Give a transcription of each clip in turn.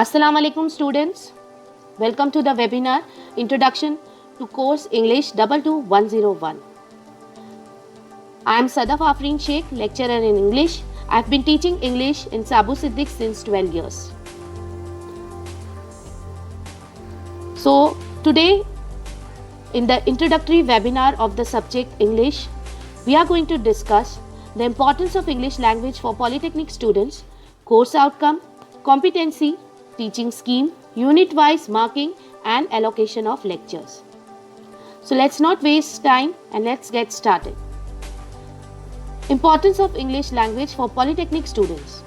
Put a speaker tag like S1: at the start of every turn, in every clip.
S1: Assalamu alaikum students. Welcome to the webinar Introduction to Course English 22101. I am Sadaf Afreen Sheikh, lecturer in English. I have been teaching English in Sabu Siddiq since 12 years. So today in the introductory webinar of the subject English, we are going to discuss the importance of English language for polytechnic students, course outcome, competency, teaching scheme, unit-wise marking and allocation of lectures. So let's not waste time and let's get started. Importance of English language for polytechnic students.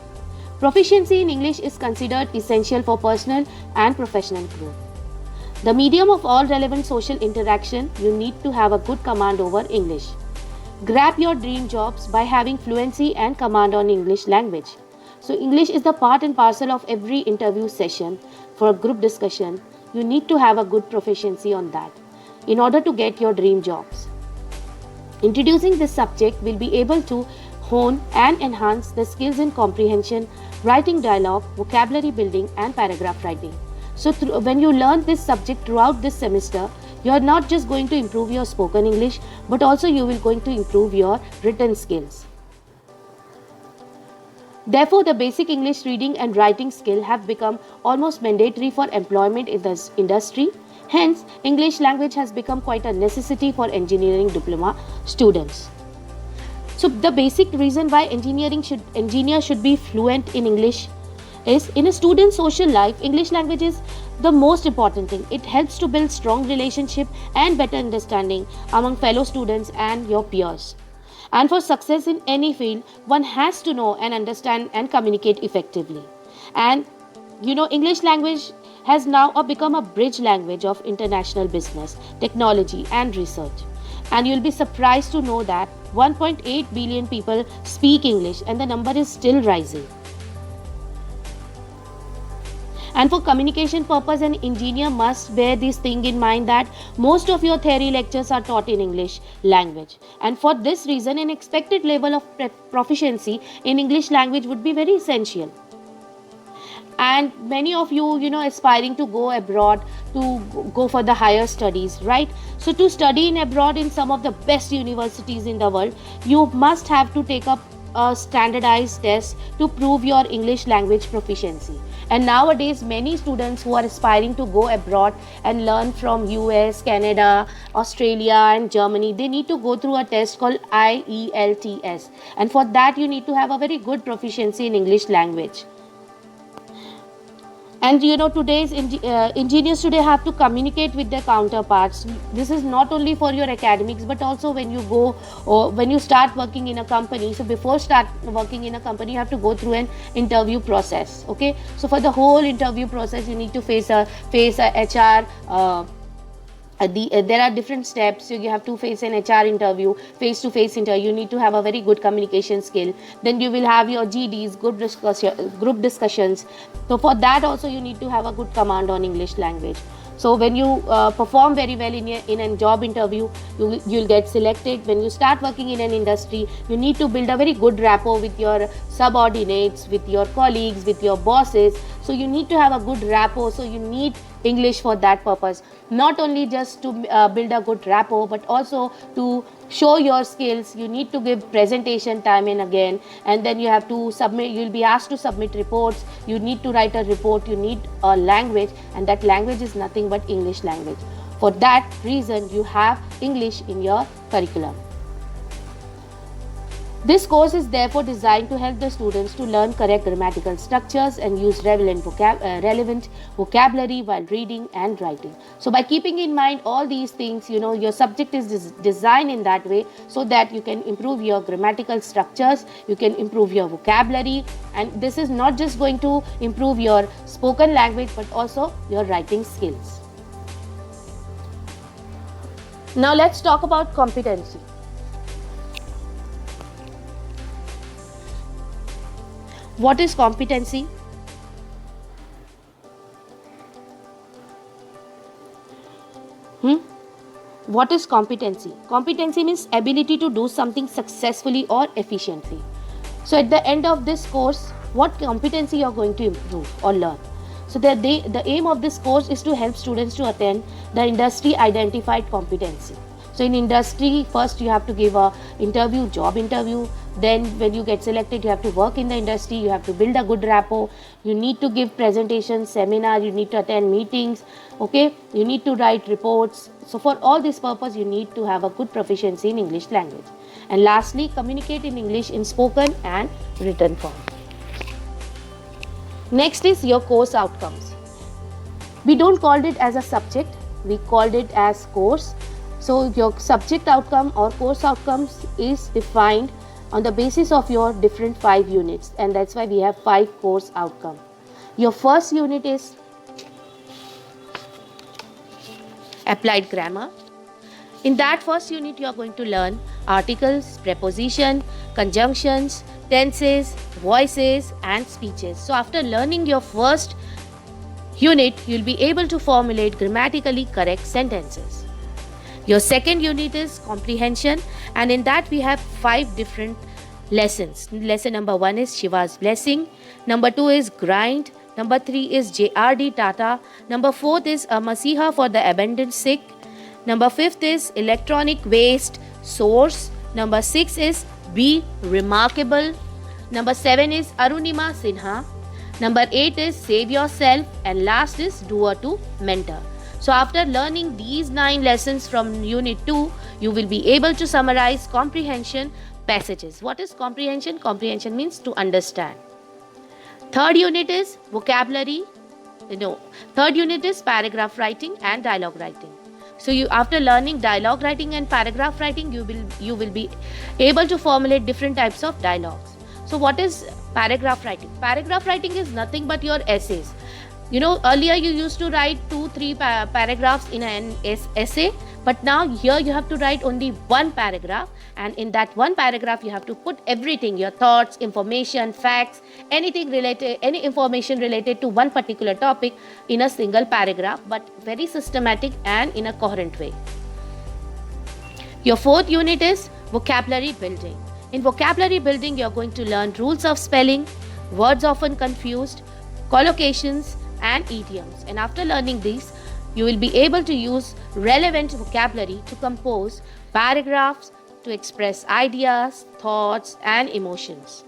S1: Proficiency in English is considered essential for personal and professional growth. The medium of all relevant social interaction, you need to have a good command over English. Grab your dream jobs by having fluency and command on English language. So English is the part and parcel of every interview session. For a group discussion, you need to have a good proficiency on that in order to get your dream jobs. Introducing this subject will be able to hone and enhance the skills in comprehension, writing dialogue, vocabulary building and paragraph writing. So when you learn this subject throughout this semester, you are not just going to improve your spoken English, but also you will going to improve your written skills. Therefore, the basic English reading and writing skill have become almost mandatory for employment in this industry. Hence, English language has become quite a necessity for engineering diploma students. So, the basic reason why engineer should be fluent in English is in a student's social life, English language is the most important thing. It helps to build strong relationship and better understanding among fellow students and your peers. And for success in any field, one has to know and understand and communicate effectively. And English language has now become a bridge language of international business, technology and research. And you'll be surprised to know that 1.8 billion people speak English and the number is still rising. And for communication purpose, an engineer must bear this thing in mind that most of your theory lectures are taught in English language. And for this reason, an expected level of proficiency in English language would be very essential. And many of you, aspiring to go abroad, to go for the higher studies, right? So to study in abroad in some of the best universities in the world, you must have to take up a standardized test to prove your English language proficiency. And nowadays, many students who are aspiring to go abroad and learn from US, Canada, Australia and Germany, they need to go through a test called IELTS. And for that, you need to have a very good proficiency in English language. And today's engineers today have to communicate with their counterparts. This is not only for your academics, but also when you go or when you start working in a company. So before start working in a company, you have to go through an interview process. Okay, so for the whole interview process, you need to face a HR. There are different steps. So you have to face an HR interview, face-to-face interview. You need to have a very good communication skill. Then you will have your GDs, group discussions. So for that also you need to have a good command on English language. So when you perform very well in a job interview, you'll get selected. When you start working in an industry, you need to build a very good rapport with your subordinates, with your colleagues, with your bosses. So you need to have a good rapport. So you need English for that purpose. Not only just to build a good rapport, but also to show your skills. You need to give presentation time and again, and then you have to submit. You'll be asked to submit reports. You need to write a report. You need a language, and that language is nothing but English language. For that reason, you have English in your curriculum. This course is therefore designed to help the students to learn correct grammatical structures and use relevant vocabulary while reading and writing. So by keeping in mind all these things, your subject is designed in that way so that you can improve your grammatical structures, you can improve your vocabulary, and this is not just going to improve your spoken language but also your writing skills. Now let's talk about competency. What is competency? What is competency? Competency means ability to do something successfully or efficiently. So at the end of this course, what competency you are going to improve or learn? So the aim of this course is to help students to attain the industry identified competency. So in industry, first you have to give a interview, job interview. Then when you get selected, you have to work in the industry. You have to build a good rapport. You need to give presentations, seminar. You need to attend meetings. Okay, you need to write reports. So for all this purpose, you need to have a good proficiency in English language. And lastly, communicate in English in spoken and written form. Next is your course outcomes. We don't call it as a subject, we called it as course. So your subject outcome or course outcomes is defined on the basis of your different 5 units, and that's why we have 5 course outcome. Your first unit is applied grammar. In that first unit, you are going to learn articles, preposition, conjunctions, tenses, voices and speeches. So after learning your first unit, you'll be able to formulate grammatically correct sentences. Your second unit is comprehension, and in that we have 5 different lessons. Lesson number 1 is Shiva's Blessing, number 2 is Grind, number 3 is J.R.D. Tata, number 4 is A Masiha for the Abandoned Sick, number 5 is Electronic Waste Source, number 6 is Be Remarkable, number 7 is Arunima Sinha, number 8 is Save Yourself, and last is Doer to Mentor. So after learning these 9 lessons from unit 2, you will be able to summarize comprehension passages. What is comprehension? Comprehension means to understand. Third unit is vocabulary. Third unit is paragraph writing and dialogue writing. So you, after learning dialogue writing and paragraph writing, you will be able to formulate different types of dialogues. So what is paragraph writing? Paragraph writing is nothing but your essays. Earlier you used to write 2-3 paragraphs in an essay, but now here you have to write only 1 paragraph, and in that 1 paragraph you have to put everything, your thoughts, information, facts, any information related to one particular topic in a single paragraph, but very systematic and in a coherent way. Your fourth unit is vocabulary building. In vocabulary building, you are going to learn rules of spelling, words often confused, collocations and idioms. And after learning these, you will be able to use relevant vocabulary to compose paragraphs, to express ideas, thoughts and emotions.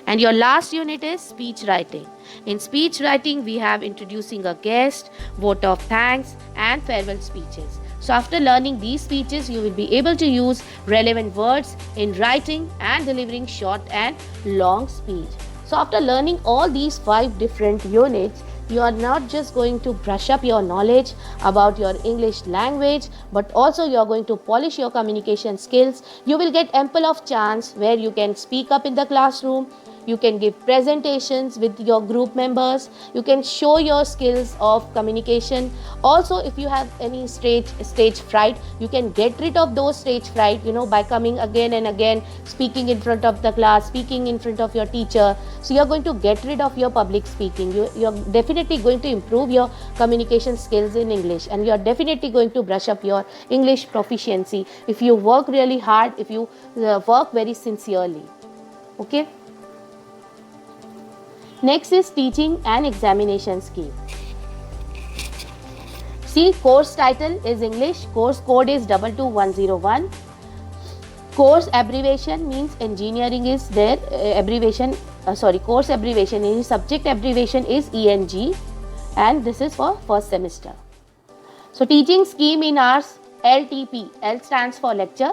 S1: And your last unit is speech writing. In speech writing, we have introducing a guest, vote of thanks and farewell speeches. So after learning these speeches, you will be able to use relevant words in writing and delivering short and long speech. So after learning all these 5 different units, you are not just going to brush up your knowledge about your English language, but also you are going to polish your communication skills. You will get ample of chance where you can speak up in the classroom, you can give presentations with your group members, you can show your skills of communication. Also, if you have any stage fright, you can get rid of those stage fright, by coming again and again, speaking in front of the class, speaking in front of your teacher. So you're going to get rid of your public speaking. You're definitely going to improve your communication skills in English, and you're definitely going to brush up your English proficiency if you work really hard, if you work very sincerely. Okay. Next is teaching and examination scheme. See, course title is English, course code is 22101. Course abbreviation means engineering is there, course abbreviation is subject abbreviation is ENG, and this is for first semester. So teaching scheme in ours, LTP, L stands for lecture,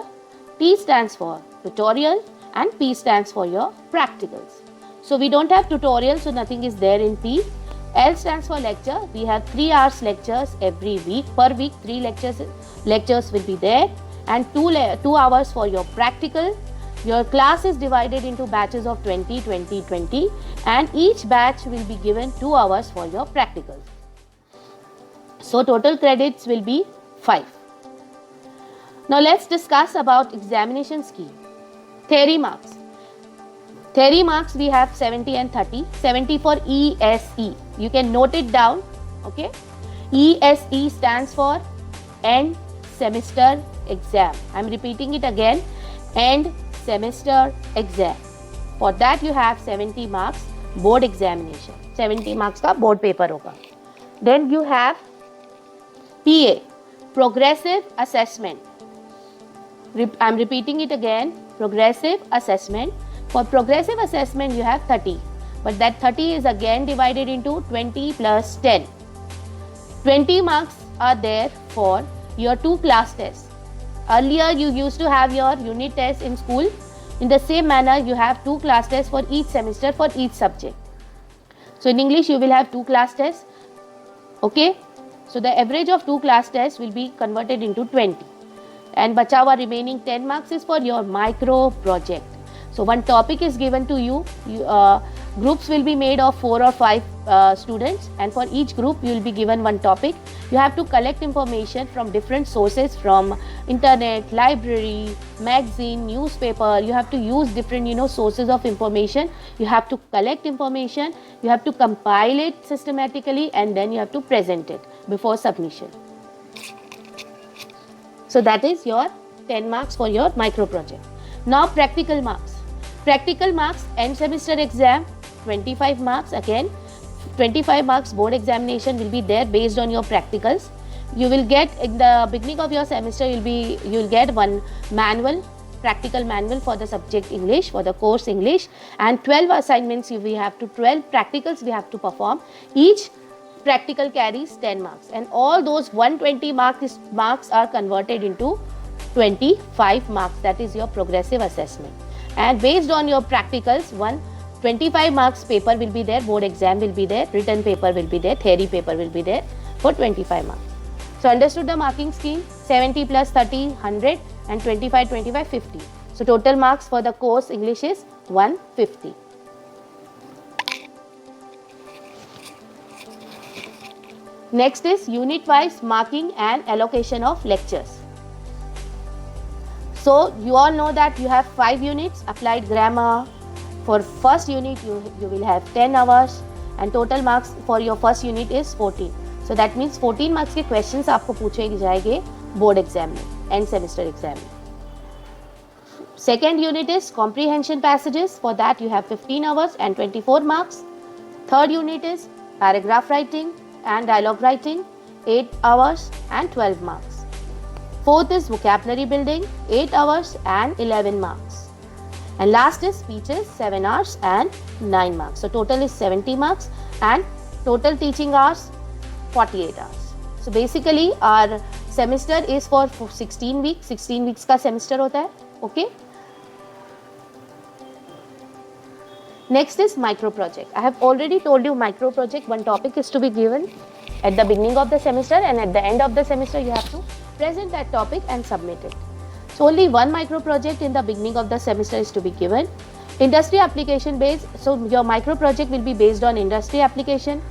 S1: T stands for tutorial and P stands for your practicals. So we don't have tutorial, so nothing is there in P. L stands for lecture. We have 3 hours lectures every week. Per week 3 lectures will be there, and 2 hours for your practical. Your class is divided into batches of 20, 20, 20, and each batch will be given 2 hours for your practicals. So total credits will be 5. Now let's discuss about examination scheme. Theory marks. Theory marks we have 70 and 30. 70 for ESE. You can note it down. Okay. ESE stands for End Semester Exam. I am repeating it again. End Semester Exam. For that you have 70 marks. Board examination, 70 marks का board paper होगा. Then you have PA, progressive assessment. I'm repeating it again, progressive assessment. For progressive assessment you have 30, but that 30 is again divided into 20 plus 10. 20 marks are there for your 2 class tests. Earlier you used to have your unit test in school. In the same manner you have 2 class tests for each semester for each subject. So in English you will have 2 class tests. Okay, so the average of 2 class tests will be converted into 20, and bacha hua remaining 10 marks is for your micro project. So one topic is given to you, groups will be made of 4 or 5 students, and for each group you will be given one topic. You have to collect information from different sources, from internet, library, magazine, newspaper. You have to use different sources of information. You have to collect information, you have to compile it systematically, and then you have to present it before submission. So that is your 10 marks for your micro project. Now practical marks. Practical marks, end semester exam, 25 marks. Again 25 marks board examination will be there based on your practicals. You will get, in the beginning of your semester, you will get one manual, practical manual for the subject English, for the course English, and 12 assignments 12 practicals we have to perform. Each practical carries 10 marks, and all those 120 marks are converted into 25 marks. That is your progressive assessment. And based on your practicals, 25 marks paper will be there, board exam will be there, written paper will be there, theory paper will be there for 25 marks. So understood the marking scheme? 70 plus 30, 100, and 25, 25, 50. So total marks for the course English is 150. Next is unit wise marking and allocation of lectures. So you all know that you have 5 units. Applied grammar, for first unit you will have 10 hours, and total marks for your first unit is 14. So that means 14 marks के questions आपको पूछे जाएंगे board exam में, end semester exam में. Second unit is comprehension passages. For that you have 15 hours and 24 marks. Third unit is paragraph writing and dialogue writing, 8 hours and 12 marks. Fourth is vocabulary building, 8 hours and 11 marks. And last is speeches, 7 hours and 9 marks. So total is 70 marks, and total teaching hours 48 hours. So basically our semester is for 16 weeks. 16 weeks का semester होता है. Okay. Next is micro project. I have already told you micro project, one topic is to be given at the beginning of the semester, and at the end of the semester you have to present that topic and submit it. So only one micro project in the beginning of the semester is to be given. Industry application based. So your micro project will be based on industry application.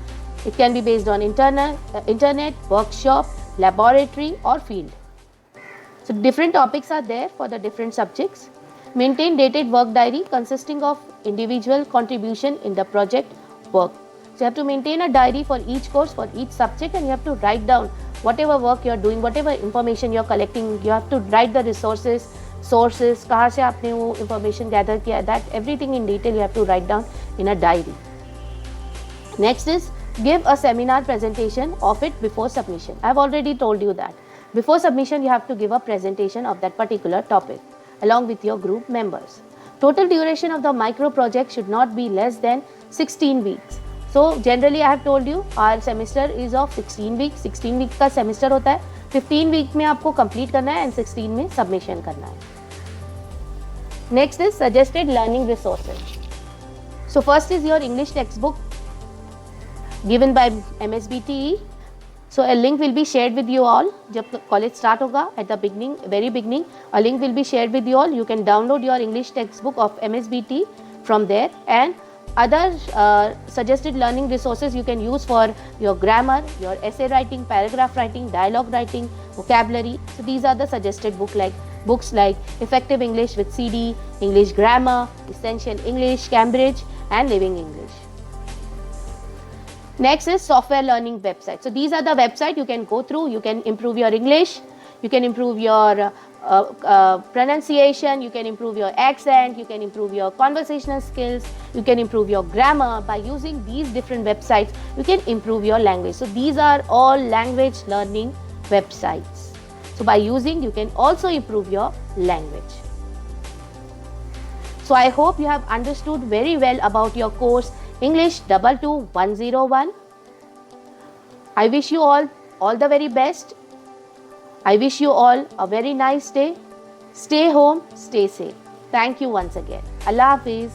S1: It can be based on internet, workshop, laboratory or field. So different topics are there for the different subjects. Maintain dated work diary consisting of individual contribution in the project work. So you have to maintain a diary for each course, for each subject, and you have to write down whatever work you are doing, whatever information you are collecting. You have to write the resources, sources, कहाँ से आपने वो information gather किया, that everything in detail you have to write down in a diary. Next is give a seminar presentation of it before submission. I have already told you that. Before submission you have to give a presentation of that particular topic along with your group members. Total duration of the micro project should not be less than 16 weeks. So generally I have told you our semester is of 16 weeks. 16 weeks का semester होता है. 15 week में आपको complete करना है and 16 में submission करना है. Next is suggested learning resources. So first is your English textbook given by MSBTE. So a link will be shared with you all. जब college start होगा, at the beginning, very beginning, a link will be shared with you all. You can download your English textbook of MSBT from there, and other suggested learning resources you can use for your grammar, your essay writing, paragraph writing, dialogue writing, vocabulary. So these are the suggested books like Effective English with CD, English Grammar, Essential English, Cambridge, and Living English. Next is software learning website. So these are the website you can go through. You can improve your English, you can improve your pronunciation, you can improve your accent, you can improve your conversational skills, you can improve your grammar. By using these different websites, you can improve your language. So these are all language learning websites. So by using, you can also improve your language. So I hope you have understood very well about your course English 22101. I wish you all the very best. I wish you all a very nice day. Stay home, stay safe. Thank you once again. Allah Hafiz.